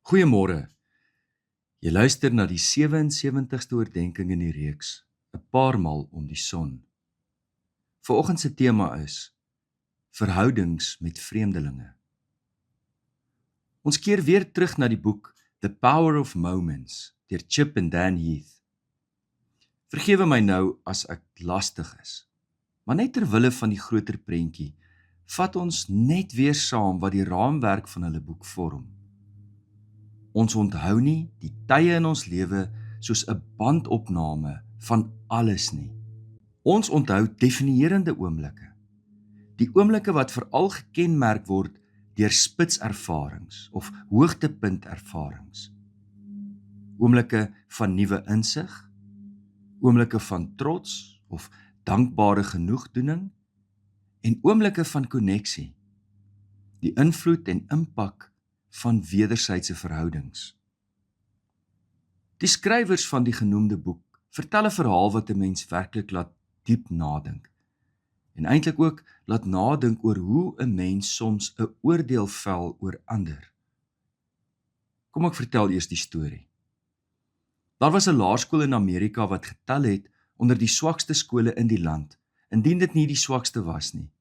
Goeiemôre. Jy luister na die 77ste oordeenking in die reeks, 'n paar maal om die son. Vanoggend se tema is verhoudings met vreemdelinge. Ons keer weer terug na die boek The Power of Moments deur Chip en Dan Heath. Vergewe my nou as ek lastig is, maar net ter wille van die groter prentjie, vat ons net weer saam wat die raamwerk van hulle boek vorm. Ons onthou nie die tye in ons lewe soos 'n bandopname van alles nie. Ons onthou definierende oomblikke. Die oomblikke wat veral gekenmerk word deur spitservarings of hoogtepuntervarings. Oomblikke van nuwe insig, oomblikke van trots of dankbare genoegdoening en oomblikke van koneksie. Die invloed en impak van wederwysige verhoudings. Die skrywers van die genoemde boek vertel 'n verhaal wat 'n mens werklik laat diep nadink en eintlik ook laat nadink oor hoe 'n mens soms 'n oordeel vel oor ander. Kom ek vertel eers die storie. Daar was 'n laerskool in Amerika wat getel het onder die swakste skole in die land, indien dit nie die swakste was nie.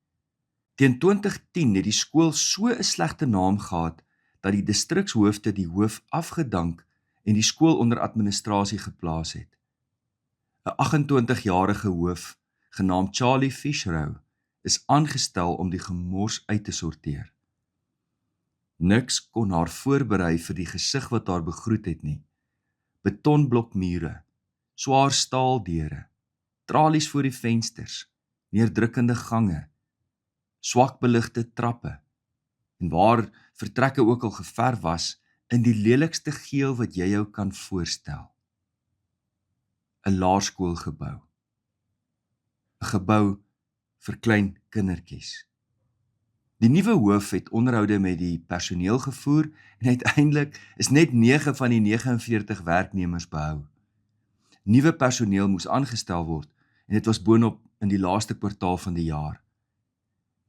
Teen 2010 het die skool so 'n slegte naam gehad dat die distrikshoofde die hoof afgedank en die skool onder administrasie geplaas het. 'n 28-jarige hoof, genaamd Charlie Fischrow, is aangestel om die gemors uit te sorteer. Niks kon haar voorberei vir die gesig wat haar begroet het nie. Betonblokmure, swaar staaldeure, tralies voor die vensters, neerdrukkende gange, swak beligte trappe, en waar vertrekke ook al geverf was, in die lelikste geel wat jy jou kan voorstel. 'n laerskoolgebou. 'n gebou vir klein kindertjies. Die nuwe hoof het onderhoude met die personeel gevoer en uiteindelik is net 9 van die 49 werknemers behou. Nuwe personeel moes aangestel word en dit was boonop in die laaste kwartaal van die jaar.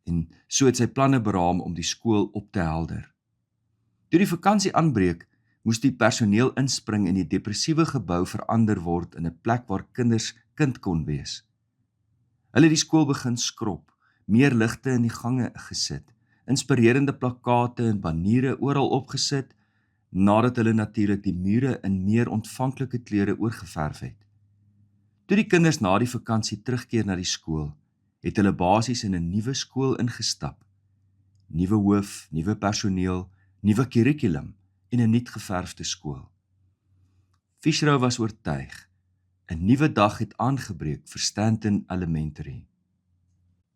En so het sy planne beraam om die skool op te helder. Toe die vakansie aanbreek, moes die personeel inspring en die depressiewe gebou verander word in 'n plek waar kinders kind kon wees. Hulle het die skool begin skrob, meer ligte in die gange gesit, inspirerende plakate en baniere oral opgesit, nadat hulle natuurlik die mure in meer ontvanklike kleure oorgeverf het. Toe die kinders na die vakansie terugkeer na die skool, het hulle basies in 'n nuwe skool ingestap. Nuwe hoof, nuwe personeel, nuwe kurrikulum en 'n nuut geverfde skool. Fischrow was oortuig, 'n nuwe dag het aangebreek vir Stanton Elementary.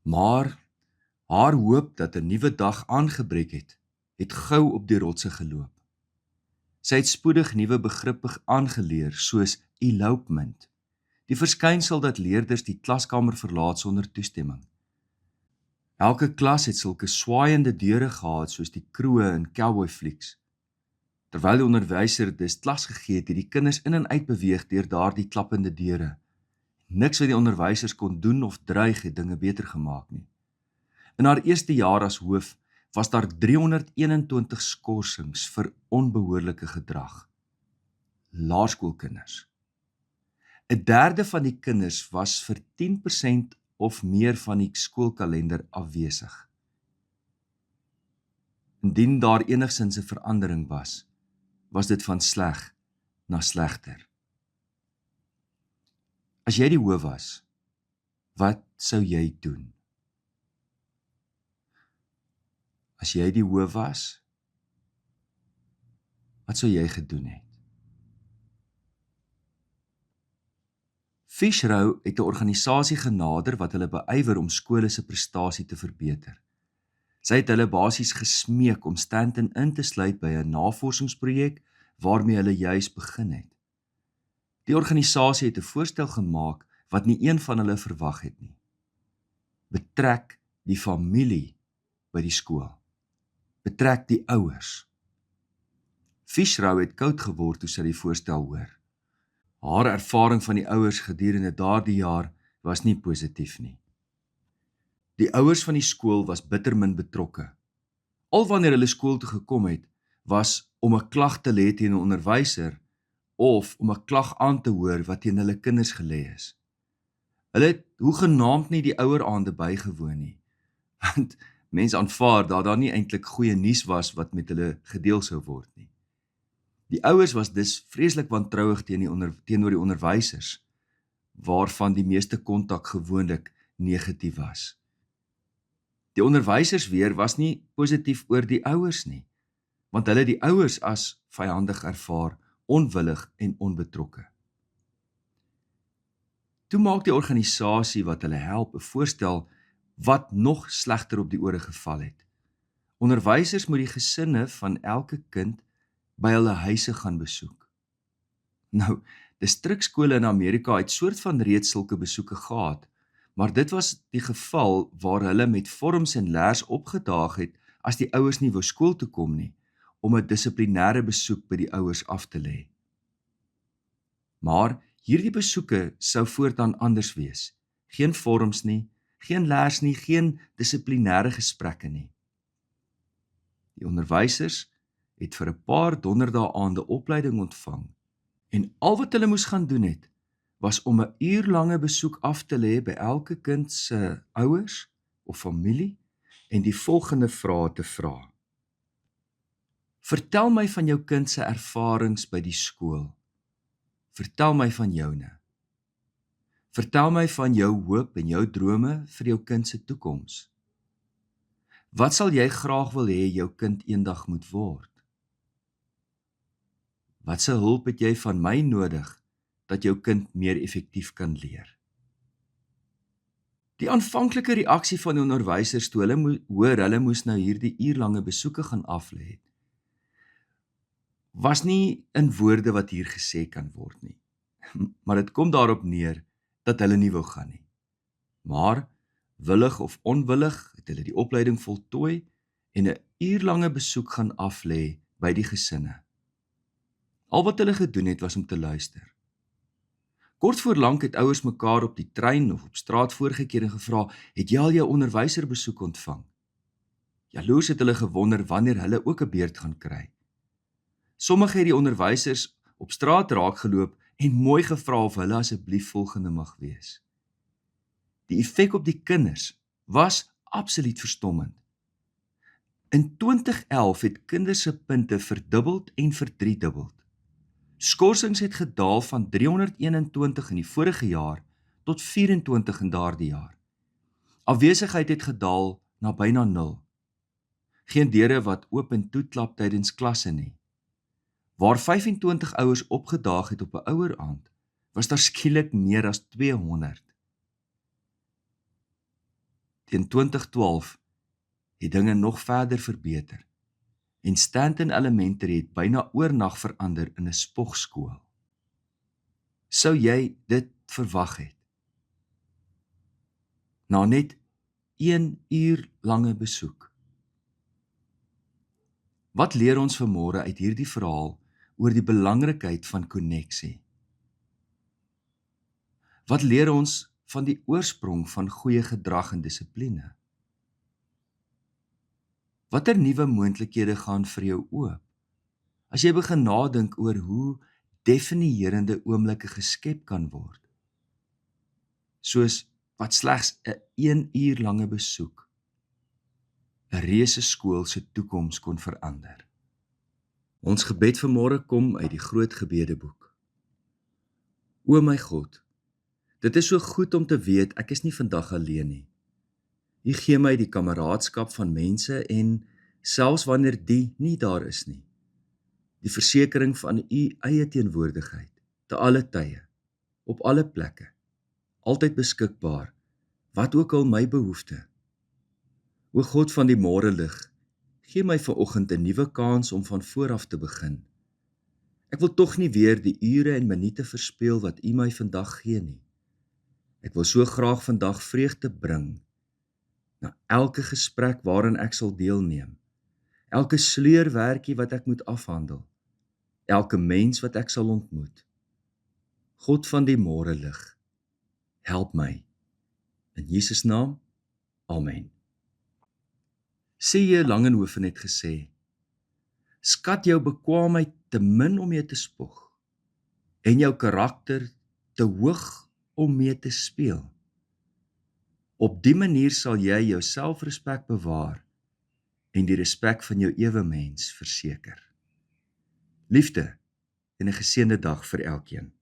Maar haar hoop dat 'n nuwe dag aangebreek het gou op die rotse geloop. Sy het spoedig nuwe begrippe aangeleer soos elopement, die verskynsel dat leerders die klaskamer verlaat sonder toestemming. Elke klas het sulke swaaiende deure gehad soos die kroe in cowboy flieks. Terwyl die onderwyser dus klas gegee het die kinders in en uit beweeg deur daardie klappende deure. Niks wat die onderwysers kon doen of dreig het dinge beter gemaak nie. In haar eerste jaar as hoof was daar 321 skorsings vir onbehoorlike gedrag. Laerskoolkinders. 'n derde van die kinders was vir 10% of meer van die skoolkalender afwesig. Indien daar enigsins 'n verandering was dit van sleg na slegter. As jy die hoof was, wat sou jy doen? As jy die hoof was, wat sou jy gedoen het? Fischrow het 'n organisasie genader wat hulle beywer om skole se prestasie te verbeter. Sy het hulle basies gesmeek om Stanton in te sluit by 'n navorsingsprojek waarmee hulle juis begin het. Die organisasie het 'n voorstel gemaak wat nie een van hulle verwag het nie. Betrek die familie by die skool. Betrek die ouers. Fischrow het koud geword toe sy die voorstel hoor. Haar ervaring van die ouers gedurende daardie jaar was nie positief nie. Die ouers van die skool was bitter min betrokke. Al wanneer hulle skool toe gekom het, was om 'n klag te lê teen 'n onderwyser of om 'n klag aan te hoor wat teen hulle kinders gelê is. Hulle het hoegenaamd nie die oueraande bygewoon nie, want mense aanvaar dat daar nie eintlik goeie nuus was wat met hulle gedeel sou word nie. Die ouers was dus vreeslik wantrouig teenoor die onderwysers, waarvan die meeste kontak gewoonlik negatief was. Die onderwysers weer was nie positief oor die ouers nie, want hulle die ouers as vyandig ervaar, onwillig en onbetrokke. Toe maak die organisasie wat hulle help 'n voorstel wat nog slegter op die ore geval het. Onderwysers moet die gesinne van elke kind by hulle huise gaan besoek. Nou, distrikskole in Amerika het soort van reeds sulke besoeke gehad, maar dit was die geval waar hulle met vorms en leers opgedaag het as die ouers nie wou skool toe kom nie, om 'n dissiplinêre besoek by die ouers af te lê. Maar hierdie besoeke sou voortaan anders wees. Geen vorms nie, geen leers nie, geen dissiplinêre gesprekke nie. Die onderwysers het vir 'n paar donderdae aande opleiding ontvang en al wat hulle moes gaan doen het, was om 'n uurlange besoek af te lê by elke kind se ouers of familie en die volgende vrae te vra. Vertel my van jou kind se ervarings by die skool. Vertel my van joune. Vertel my van jou hoop en jou drome vir jou kind se toekoms. Wat sal jy graag wil hê jou kind eendag moet word? Wat se hulp het jy van my nodig dat jou kind meer effektief kan leer? Die aanvanklike reaksie van die onderwysers toe hulle moes nou hierdie uurlange besoeke gaan aflê het, was nie in woorde wat hier gesê kan word nie. Maar dit kom daarop neer dat hulle nie wou gaan nie. Maar willig of onwillig het hulle die opleiding voltooi en 'n uurlange besoek gaan aflê by die gesinne. Al wat hulle gedoen het was om te luister. Kort voor lank het ouers mekaar op die trein of op straat voorgekeer en gevra, het jy al jou onderwyserbesoek ontvang? Jaloers het hulle gewonder wanneer hulle ook 'n beurt gaan kry. Sommige het die onderwysers op straat raak geloop en mooi gevra of hulle asseblief volgende mag wees. Die effek op die kinders was absoluut verstommend. In 2011 het kinders se punte verdubbeld en verdriedubbeld. Skorsings het gedaal van 321 in die vorige jaar tot 24 in daardie jaar. Afwesigheid het gedaal na byna 0. Geen deure wat oop en toe klap tydens klasse nie. Waar 25 ouers opgedaag het op 'n oueraand, was daar skielik meer as 200. Teen 2012 het dinge nog verder verbeter en Stanton Elementary het byna oornag verander in 'n spogskool. Sou jy dit verwag het? Na net 1 uur lange besoek. Wat leer ons vanmôre uit hierdie verhaal oor die belangrikheid van koneksie? Wat leer ons van die oorsprong van goeie gedrag en dissipline? Watter nuwe moontlikhede gaan vir jou oop, as jy begin nadink oor hoe definierende oomblikke geskep kan word? Soos wat slegs 'n 1 uur lange besoek 'n reuse skool se toekoms kon verander. Ons gebed vanmôre kom uit die Groot Gebedeboek. O my God, dit is so goed om te weet ek is nie vandag alleen nie. U gee my die kameraadskap van mense en selfs wanneer die nie daar is nie, die versekering van u eie teenwoordigheid, te alle tye, op alle plekke, altyd beskikbaar, wat ook al my behoefte. O God van die môrelig, gee my vanoggend 'n nuwe kans om van voor af te begin. Ek wil tog nie weer die ure en minute verspeel wat u my vandag gee nie. Ek wil so graag vandag vreugde bring na elke gesprek waarin ek sal deelneem, elke sleurwerkie wat ek moet afhandel, elke mens wat ek sal ontmoet. God van die môrelig, help my. In Jesus naam, amen. C.J. Langenhoven het gesê, Skat jou bekwaamheid te min om mee te spog en jou karakter te hoog om mee te speel. Op die manier sal jy jou selfrespek bewaar en die respek van jou ewemens verseker. Liefde en 'n geseënde dag vir elkeen.